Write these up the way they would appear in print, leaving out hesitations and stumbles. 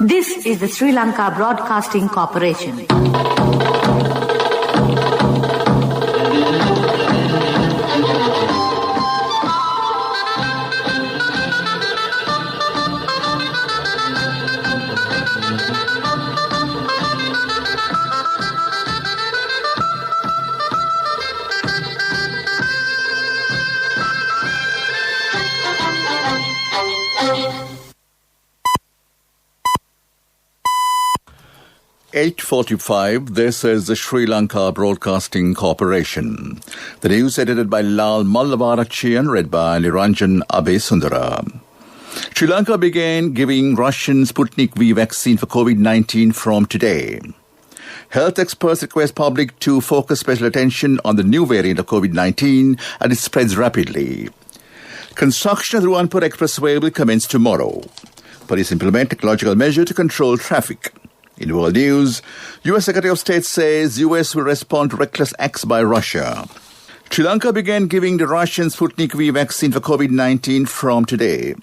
This is the Sri Lanka Broadcasting Corporation. (8:45). This is the Sri Lanka Broadcasting Corporation. The news edited by Lal Mallavarachian, read by Niranjan Abesundara. Sri Lanka began giving Russian Sputnik V vaccine for COVID-19 from today. Health experts request public to focus special attention on the new variant of COVID-19 as it spreads rapidly. Construction of the Ruanpur Expressway will commence tomorrow. Police implement technological measures to control traffic. In world news, U.S. Secretary of State says U.S. will respond to reckless acts by Russia. Sri Lanka began giving the Russian Sputnik V vaccine for COVID-19 from today.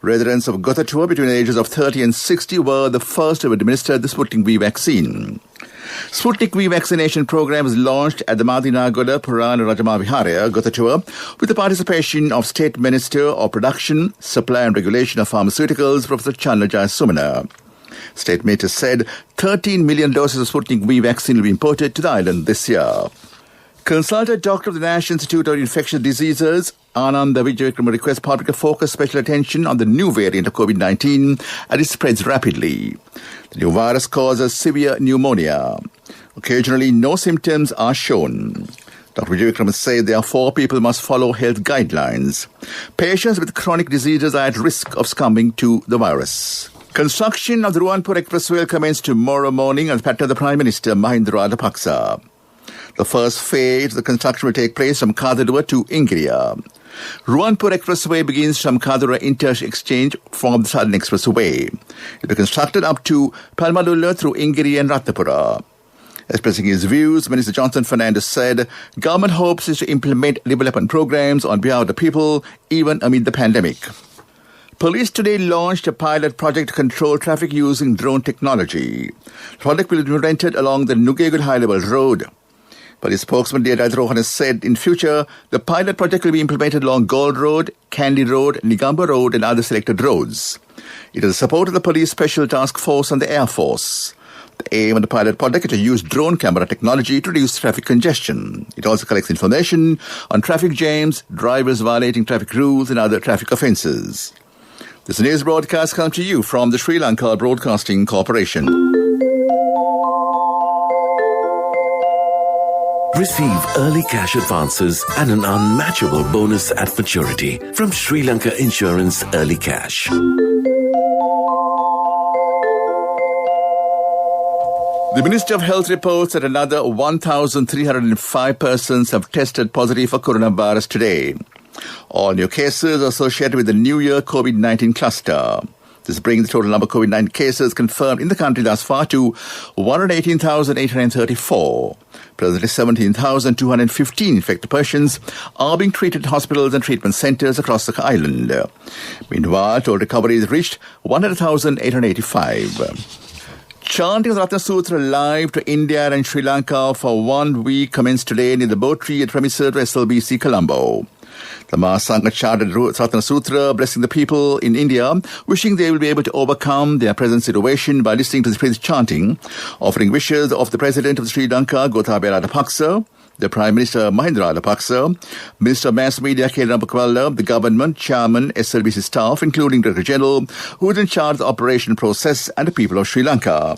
Residents of Gotatua between the ages of 30 and 60 were the first to administer the Sputnik V vaccine. Sputnik V vaccination program was launched at the Madinagoda Purana Rajama Viharaya, Gotatua, with the participation of State Minister of Production, Supply and Regulation of Pharmaceuticals, Professor Chandra Jayasumana. State Minister said 13 million doses of Sputnik V vaccine will be imported to the island this year. Consultant Doctor of the National Institute of Infectious Diseases, Ananda Vijayakram, requests public to focus special attention on the new variant of COVID-19 as it spreads rapidly. The new virus causes severe pneumonia. Occasionally, no symptoms are shown. Dr. Vijayakram said therefore people must follow health guidelines. Patients with chronic diseases are at risk of succumbing to the virus. Construction of the Ruanpur Expressway will commence tomorrow morning as patterned the Prime Minister Mahinda Rajapaksa. The first phase of the construction will take place from Kadadua to Ingria. Ruanpur Expressway begins from Kadadua Inter-Exchange from the Southern Expressway. It will be constructed up to Palmadulla through Ingiri and Ratnapura. Expressing his views, Minister Johnson Fernandez said government hopes is to implement development programs on behalf of the people even amid the pandemic. Police today launched a pilot project to control traffic using drone technology. The project will be implemented along the Nugegul High-Level Road. Police spokesman Deodad Rohan has said in future, the pilot project will be implemented along Gold Road, Kandy Road, Nigamba Road and other selected roads. It is the support of the Police Special Task Force and the Air Force. The aim of the pilot project is to use drone camera technology to reduce traffic congestion. It also collects information on traffic jams, drivers violating traffic rules and other traffic offences. This news broadcast comes to you from the Sri Lanka Broadcasting Corporation. Receive early cash advances and an unmatchable bonus at maturity from Sri Lanka Insurance Early Cash. The Ministry of Health reports that another 1,305 persons have tested positive for coronavirus today. All new cases associated with the New Year COVID-19 cluster. This brings the total number of COVID-19 cases confirmed in the country thus far to 118,834. Presently, 17,215 infected persons are being treated at hospitals and treatment centres across the island. Meanwhile, total recoveries reached 100,885. Chanting of the Ratna Sutra live to India and Sri Lanka for 1 week commenced today near the boat tree at premises of SLBC, Colombo. The Mahasangha chanted Ratna Sutra, blessing the people in India, wishing they will be able to overcome their present situation by listening to the priest chanting, offering wishes of the President of Sri Lanka, Gotabaya Rajapaksa, the Prime Minister Mahinda Rajapaksa, Minister of Mass Media K. Rampakawala, the Government, Chairman, SLBC staff, including Director General, who is in charge of the operation process, and the people of Sri Lanka.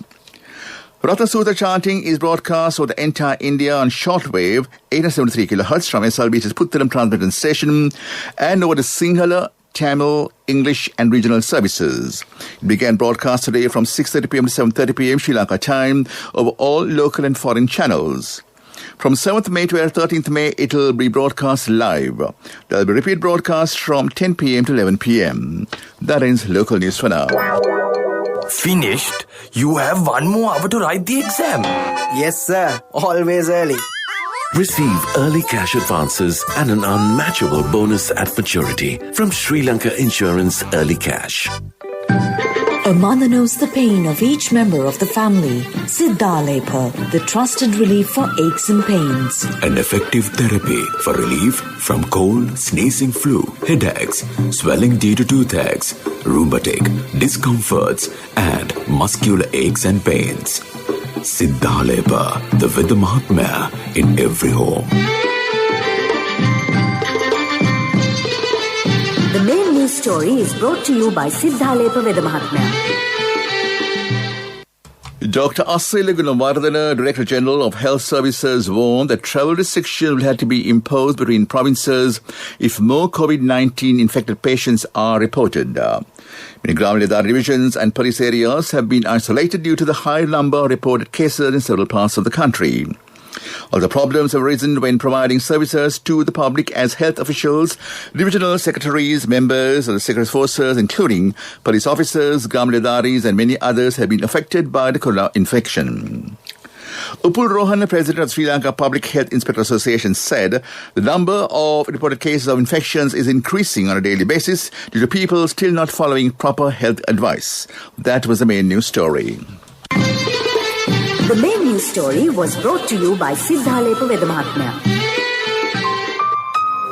Ratna Sutra chanting is broadcast over the entire India on shortwave 873 kHz from SLBC's Puttalam transmission station and over the Sinhala, Tamil, English and regional services. It began broadcast today from 6:30 p.m. to 7:30 p.m. Sri Lanka time over all local and foreign channels. From 7th May to 13th May, it will be broadcast live. There will be repeat broadcast from 10 p.m. to 11 p.m. That ends local news for now. Finished? You have 1 more hour to write the exam. Yes, sir. Always early. Receive early cash advances and an unmatchable bonus at maturity from Sri Lanka Insurance Early Cash. A mother knows the pain of each member of the family. Siddhalepa, the trusted relief for aches and pains. An effective therapy for relief from cold, sneezing, flu, headaches, swelling due to toothaches, rheumatic, discomforts, and muscular aches and pains. Siddhalepa, the Veda Mahatmya in every home. The main news story is brought to you by Siddhalepa Veda Mahatmya. Dr. Asila Gunawardana, Director General of Health Services, warned that travel restrictions will have to be imposed between provinces if more COVID-19 infected patients are reported. Many Gram Ledar divisions and police areas have been isolated due to the high number of reported cases in several parts of the country. All the problems have arisen when providing services to the public as health officials, divisional secretaries, members of the security forces, including police officers, Gamledaris and many others have been affected by the corona infection. Upul Rohan, President of Sri Lanka Public Health Inspector Association, said the number of reported cases of infections is increasing on a daily basis due to people still not following proper health advice. That was the main news story. The main news story was brought to you by Siddhalepa Veda Mahatmya.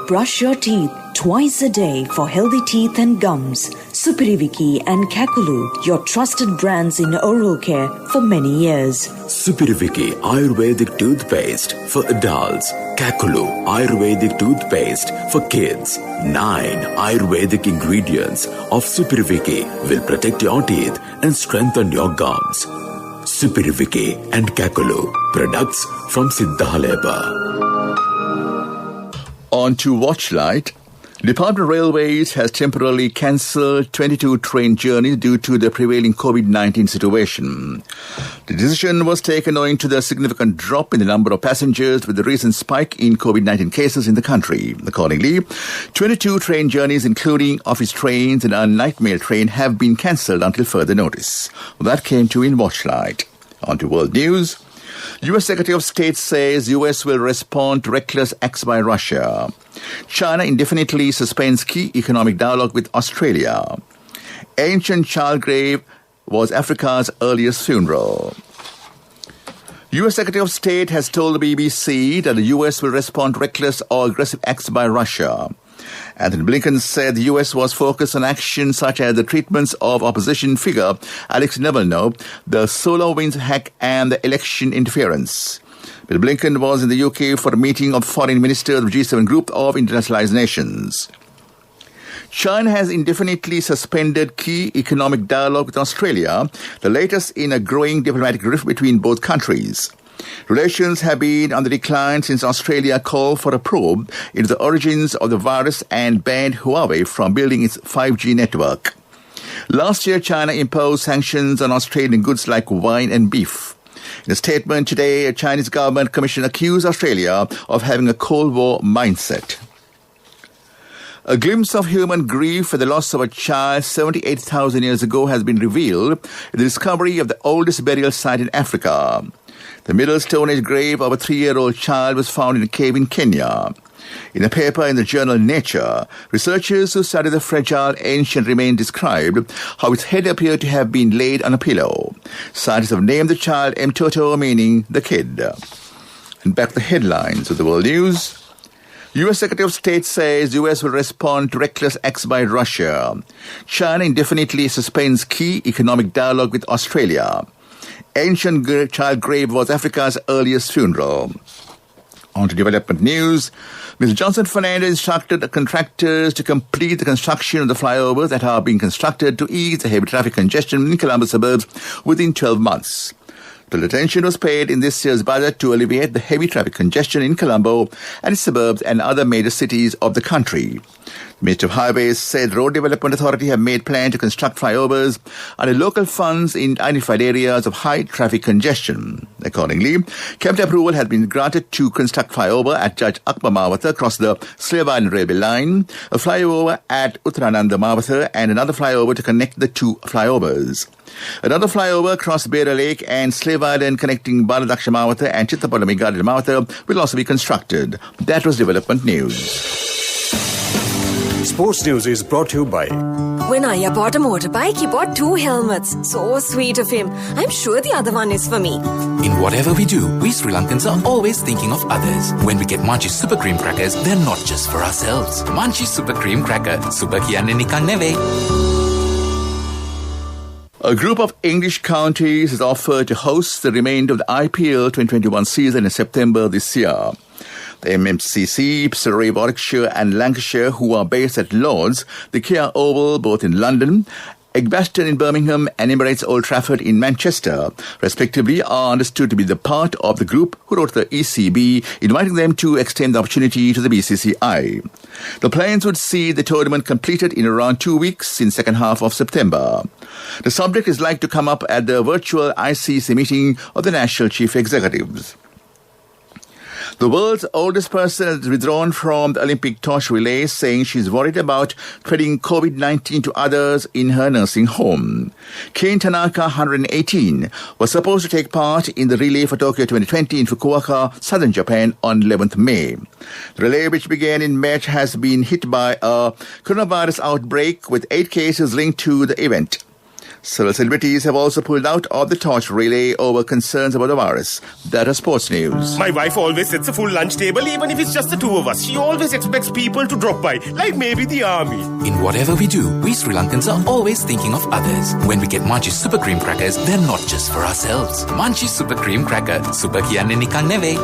Brush your teeth twice a day for healthy teeth and gums. Supiriviki and Kakulu, your trusted brands in oral care for many years. Supiriviki Ayurvedic toothpaste for adults. Kakulu Ayurvedic toothpaste for kids. 9 Ayurvedic ingredients of Supiriviki will protect your teeth and strengthen your gums. Supiriviki and Kakulu, products from Siddhalepa. On to Watchlight. Department of Railways has temporarily cancelled 22 train journeys due to the prevailing COVID-19 situation. The decision was taken owing to the significant drop in the number of passengers with the recent spike in COVID-19 cases in the country. Accordingly, 22 train journeys, including office trains and a night mail train, have been cancelled until further notice. That came to in Watchlight. On to world news. U.S. Secretary of State says U.S. will respond to reckless acts by Russia. China indefinitely suspends key economic dialogue with Australia. Ancient child grave was Africa's earliest funeral. U.S. Secretary of State has told the BBC that the U.S. will respond to reckless or aggressive acts by Russia. Anthony Blinken said the U.S. was focused on actions such as the treatments of opposition figure Alex Navalny, the SolarWinds hack and the election interference. Bill Blinken was in the UK for a meeting of foreign ministers of the G7 group of internationalized nations. China has indefinitely suspended key economic dialogue with Australia, the latest in a growing diplomatic rift between both countries. Relations have been on the decline since Australia called for a probe into the origins of the virus and banned Huawei from building its 5G network. Last year, China imposed sanctions on Australian goods like wine and beef. In a statement today, a Chinese government commission accused Australia of having a Cold War mindset. A glimpse of human grief for the loss of a child 78,000 years ago has been revealed in the discovery of the oldest burial site in Africa. The Middle Stone Age grave of a 3-year-old child was found in a cave in Kenya. In a paper in the journal Nature, researchers who study the fragile ancient remains described how its head appeared to have been laid on a pillow. Scientists have named the child Mtoto, meaning the kid. And back to the headlines of the world news. U.S. Secretary of State says U.S. will respond to reckless acts by Russia. China indefinitely suspends key economic dialogue with Australia. Ancient child grave was Africa's earliest funeral. On to development news. Mr. Johnson Fernandez instructed the contractors to complete the construction of the flyovers that are being constructed to ease the heavy traffic congestion in Colombo suburbs within 12 months. The attention was paid in this year's budget to alleviate the heavy traffic congestion in Colombo and its suburbs and other major cities of the country. The Minister of Highways said Road Development Authority have made plans to construct flyovers under local funds in identified areas of high traffic congestion. Accordingly, cabinet approval has been granted to construct flyover at Judge Akbar Mawatha across the Slave Island railway line, a flyover at Uttarananda Mawatha, and another flyover to connect the two flyovers. Another flyover across Beira Lake and Slave Island connecting Baladaksha Mawatha and Chittapalami Garden Mawatha will also be constructed. That was Development News. Sports News is brought to you by When Aya bought a motorbike, he bought 2 helmets. So sweet of him. I'm sure the other one is for me. In whatever we do, we Sri Lankans are always thinking of others. When we get Munchie Super Cream Crackers, they're not just for ourselves. Munchie Super Cream Cracker. Super kiyanne nikan නෙවෙයි. A group of English counties has offered to host the remainder of the IPL 2021 season in September this year. The MMCC, Surrey, Warwickshire and Lancashire, who are based at Lord's, the Kia Oval, both in London, Edgbaston in Birmingham and Emirates Old Trafford in Manchester, respectively, are understood to be the part of the group who wrote to the ECB, inviting them to extend the opportunity to the BCCI. The plans would see the tournament completed in around 2 weeks in second half of September. The subject is likely to come up at the virtual ICC meeting of the National Chief Executives. The world's oldest person has withdrawn from the Olympic torch relay, saying she's worried about spreading COVID-19 to others in her nursing home. Kane Tanaka, 118, was supposed to take part in the relay for Tokyo 2020 in Fukuoka, southern Japan, on 11th May. The relay, which began in March, has been hit by a coronavirus outbreak, with 8 cases linked to the event. Several celebrities have also pulled out of the torch relay over concerns about the virus. That is sports news. My wife always sets a full lunch table, even if it's just the 2 of us. She always expects people to drop by, like maybe the army. In whatever we do, we Sri Lankans are always thinking of others. When we get Munchie Super Cream Crackers, they're not just for ourselves. Munchie Super Cream Cracker. Super kiyanne nikan නෙවෙයි.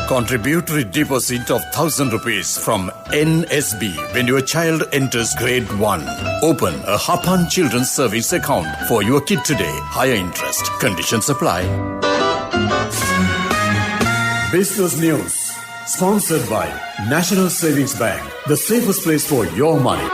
Contributory deposit of ₹1,000 from NSB when your child enters grade 1. Open a Hapan Children's Service account for your kid today. Higher interest. Conditions apply. Business News. Sponsored by National Savings Bank. The safest place for your money.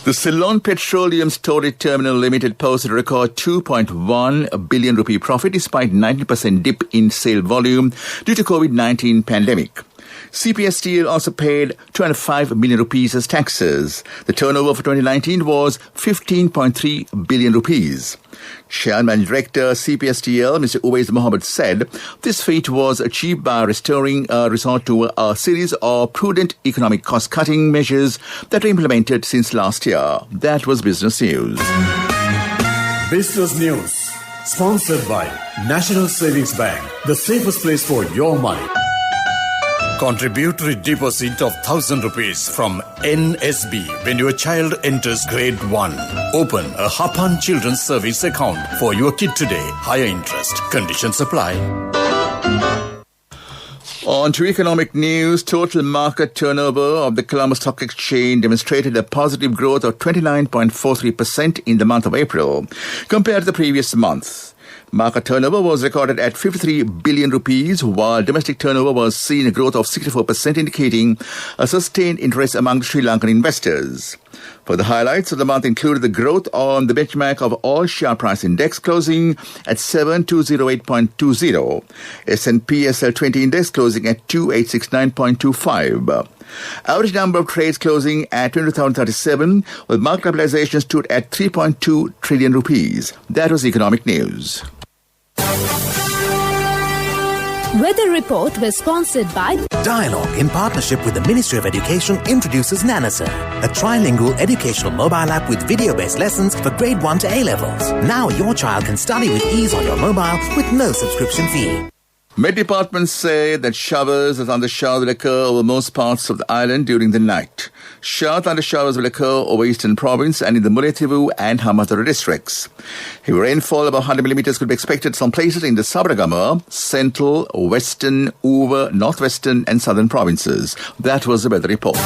The Ceylon Petroleum Storage Terminal Limited posted a record 2.1 billion rupee profit despite 90% dip in sale volume due to COVID-19 pandemic. CPSTL also paid 205 million rupees as taxes. The turnover for 2019 was 15.3 billion rupees. Chairman Director CPSTL, Mr. Uwais Mohammed, said this feat was achieved by restoring a resort to a series of prudent economic cost-cutting measures that were implemented since last year. That was Business News. Business News. Sponsored by National Savings Bank. The safest place for your money. Contributory deposit of ₹1,000 from NSB when your child enters grade 1. Open a Hapan Children's Service account for your kid today. Higher interest. Conditions apply. On to economic news, total market turnover of the Colombo Stock Exchange demonstrated a positive growth of 29.43% in the month of April compared to the previous month. Market turnover was recorded at 53 billion rupees, while domestic turnover was seen a growth of 64%, indicating a sustained interest among Sri Lankan investors. Further highlights of the month included the growth on the benchmark of all share price index closing at 7208.20, S&P SL20 index closing at 2869.25. Average number of trades closing at 20,037, with market capitalization stood at 3.2 trillion rupees. That was economic news. Weather Report was sponsored by Dialogue, in partnership with the Ministry of Education, introduces Nanasa, a trilingual educational mobile app with video-based lessons for grade 1 to A-levels. Now your child can study with ease on your mobile with no subscription fee. Met departments say that showers and thundershowers will occur over most parts of the island during the night. Shower thundershowers will occur over Eastern Province and in the Mullaitivu and Hamathura districts. Heavy rainfall about 100 millimeters could be expected some places in the Sabaragama, Central, Western, Uva, Northwestern and Southern provinces. That was the weather report.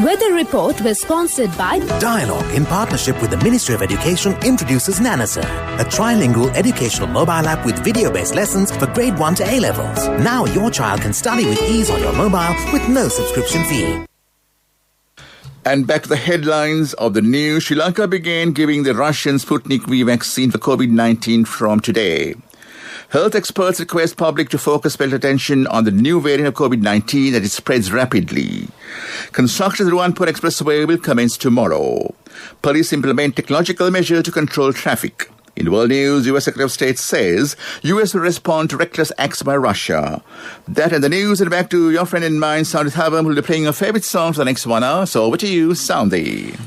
Weather Report was sponsored by Dialogue, in partnership with the Ministry of Education, introduces Nanasa, a trilingual educational mobile app with video-based lessons for grade 1 to A-levels. Now your child can study with ease on your mobile with no subscription fee. And back to the headlines of the news. Sri Lanka began giving the Russian Sputnik V vaccine for COVID-19 from today. Health experts request public to focus special attention on the new variant of COVID-19 that it spreads rapidly. Construction of the Ruanpur Expressway will commence tomorrow. Police implement technological measures to control traffic. In world news, U.S. Secretary of State says U.S. will respond to reckless acts by Russia. That and the news, and back to your friend and mine, Soundit Havam, who will be playing your favorite song for the next 1 hour. So over to you, Soundy.